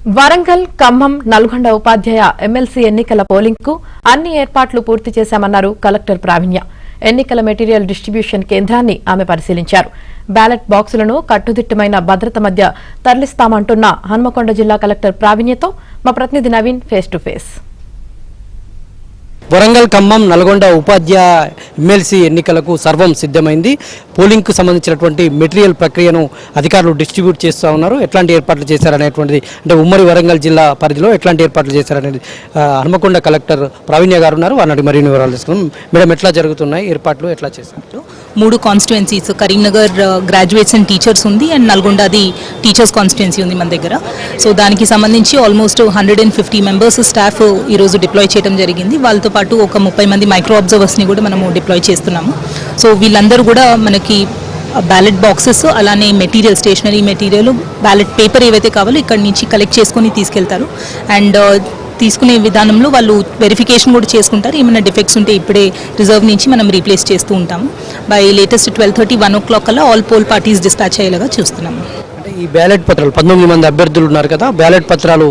వరంగల్, ఖమ్మం, నల్గొండ ఉపాధ్యాయ MLC ఎన్నికల polling కు అన్ని ఏర్పాట్లు పూర్తి చేశామన్నారు కలెక్టర్ ప్రావీణ్య. ఎన్నికల మెటీరియల్ డిస్ట్రిబ్యూషన్ కేంద్రాన్ని ఆమె పరిశీలించారు. బ్యాలెట్ బాక్సులను కట్టుదిట్టమైన భద్రత మధ్య తరలిస్తామంటున్న హన్మకొండ జిల్లా కలెక్టర్ ప్రావీణ్యతో మా ప్రతినిధి Naveen face to face. Warangal, Khammam, Nalgonda Upadhyaya MLC ఎన్నికలకు సర్వం సిద్ధమైంది. పోలింగ్కు సంబంధించినటువంటి మెటీరియల్ ప్రక్రియను అధికారులు డిస్ట్రిబ్యూట్ చేస్తూ ఉన్నారు. ఎట్లాంటి ఏర్పాట్లు చేశారనేటువంటిది, అంటే ఉమ్మడి వరంగల్ జిల్లా పరిధిలో ఎట్లాంటి ఏర్పాట్లు చేశారనేది హన్మకొండ కలెక్టర్ ప్రావీణ్య గారు ఉన్నారు. వారి మరిన్ని వివరాలు తీసుకున్నాం. మేడం, ఎట్లా జరుగుతున్నాయి ఏర్పాట్లు, ఎట్లా చేశారు? 3 constituencies, Karimnagar graduates and teachers ఉంది, అండ్ నల్గొండది టీచర్స్ కాన్స్టిట్యుయెన్సీ ఉంది మన దగ్గర. సో దానికి సంబంధించి ఆల్మోస్ట్ 150 మెంబర్స్ స్టాఫ్ ఈరోజు డిప్లాయ్ చేయడం జరిగింది. వాళ్ళతో పాటు ఒక 30 మంది మైక్రో అబ్జర్వర్స్ని కూడా మనము డిప్లాయ్ చేస్తున్నాము. సో వీళ్ళందరూ కూడా మనకి బ్యాలెట్ బాక్సెస్, అలానే material, stationery material, ballot paper ఏవైతే కావాలో ఇక్కడి నుంచి కలెక్ట్ చేసుకొని తీసుకెళ్తారు. అండ్ తీసుకునే విధానంలో వాళ్ళు వెరిఫికేషన్ కూడా చేసుకుంటారు. ఏమైనా డిఫెక్ట్స్ ఉంటే ఇప్పుడే రిజర్వ్ నుంచి మనం రీప్లేస్ చేస్తూ ఉంటాము. బై లేటెస్ట్ 12:30, 1 o'clock కల్లా ఆల్ పోల్ పార్టీస్ డిస్పాచ్ అయ్యేలాగా చూస్తున్నాము. అంటే ఈ బ్యాలెట్ పత్రాలు 19 మంది అభ్యర్థులు ఉన్నారు కదా, బ్యాలెట్ పత్రాలు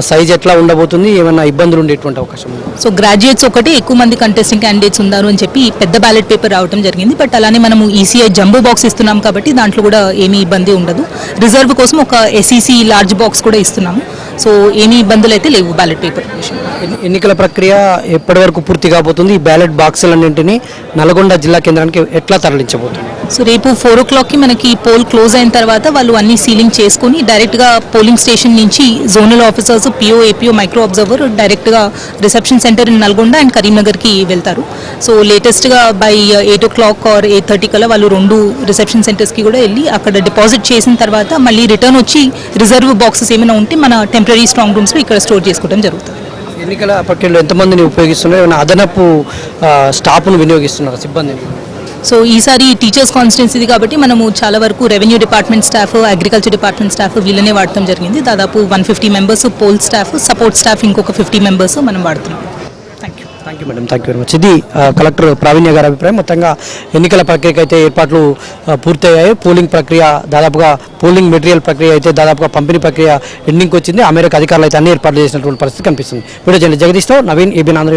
సైజ్ ఎట్లా ఉండబోతుంది, ఏమైనా ఇబ్బందులు ఉండేటువంటి అవకాశం ఉంది? సో గ్రాడ్యుయేట్స్ ఒకటి, ఎక్కువ మంది కంటెస్టింగ్ క్యాండిడేట్స్ ఉన్నారు అని చెప్పి పెద్ద బ్యాలెట్ పేపర్ రావడం జరిగింది. బట్ అలానే మనము ఈసీఐ జంబో బాక్స్ ఇస్తున్నాం కాబట్టి దాంట్లో కూడా ఏమీ ఇబ్బంది ఉండదు. రిజర్వ్ కోసం ఒక ఎస్ఈసీ లార్జ్ బాక్స్ కూడా ఇస్తున్నాము. సో ఏమీ ఇబ్బందులు అయితే లేవు బ్యాలెట్ పేపర్ విషయంలో. ఎన్నికల ప్రక్రియ ఎప్పటి వరకు పూర్తి కాబోతుంది? ఈ బ్యాలెట్ బాక్సులన్నింటినీ నల్గొండ జిల్లా కేంద్రానికి ఎట్లా తరలించబోతుంది? సో రేపు 4 o'clockకి మనకి పోల్ క్లోజ్ అయిన తర్వాత వాళ్ళు అన్ని సీలింగ్ చేసుకుని డైరెక్ట్గా పోలింగ్ స్టేషన్ నుంచి zonal officers, PO, APO, micro observer డైరెక్ట్గా reception centre in Nalgonda and కరీంనగర్కి వెళ్తారు. సో లేటెస్ట్గా బై 8 o'clock or 8:30 కల్లా వాళ్ళు 2 రిసెప్షన్ సెంటర్స్కి కూడా వెళ్ళి అక్కడ డిపాజిట్ చేసిన తర్వాత మళ్ళీ రిటర్న్ వచ్చి రిజర్వ్ బాక్సెస్ ఏమైనా ఉంటే మన టెంపరీ స్ట్రాంగ్ రూమ్స్లో ఇక్కడ స్టోర్ చేసుకోవడం జరుగుతుంది. ఎన్నికల ప్రక్రియలో ఎంతమందిని ఉపయోగిస్తున్నారు? ఏమైనా అదనపు స్టాఫ్ను వినియోగిస్తున్నారు, సిబ్బందిని? సో ఈసారి టీచర్స్ కాన్స్టిట్యున్సీ కాబట్టి మనము చాలా వరకు revenue department staff, agriculture department staff వీళ్ళనే వాడటం జరిగింది. దాదాపు 150 members poll staff, support staff ఇంకొక 50 మెంబర్స్ మనం వాడుతున్నాం. Thank you madam, thank you very much. ఇది కలెక్టర్ ప్రావీణ్య గారి అభిప్రాయం. మొత్తంగా ఎన్నికల ప్రక్రియకి అయితే ఏర్పాట్లు పూర్తయ్యాయి. పోలింగ్ మెటీరియల్ ప్రక్రియ అయితే దాదాపుగా పంపిణీ ప్రక్రియ ఎండింగ్కి వచ్చింది. ఆ మేరకు అధికారులు అయితే అన్ని ఏర్పాట్లు చేసినటువంటి పరిస్థితి కనిపిస్తుంది. వీడియో జర్నలిస్ట్ జగదీష్తో నవీన్, ఏబీ ఆంధ్ర.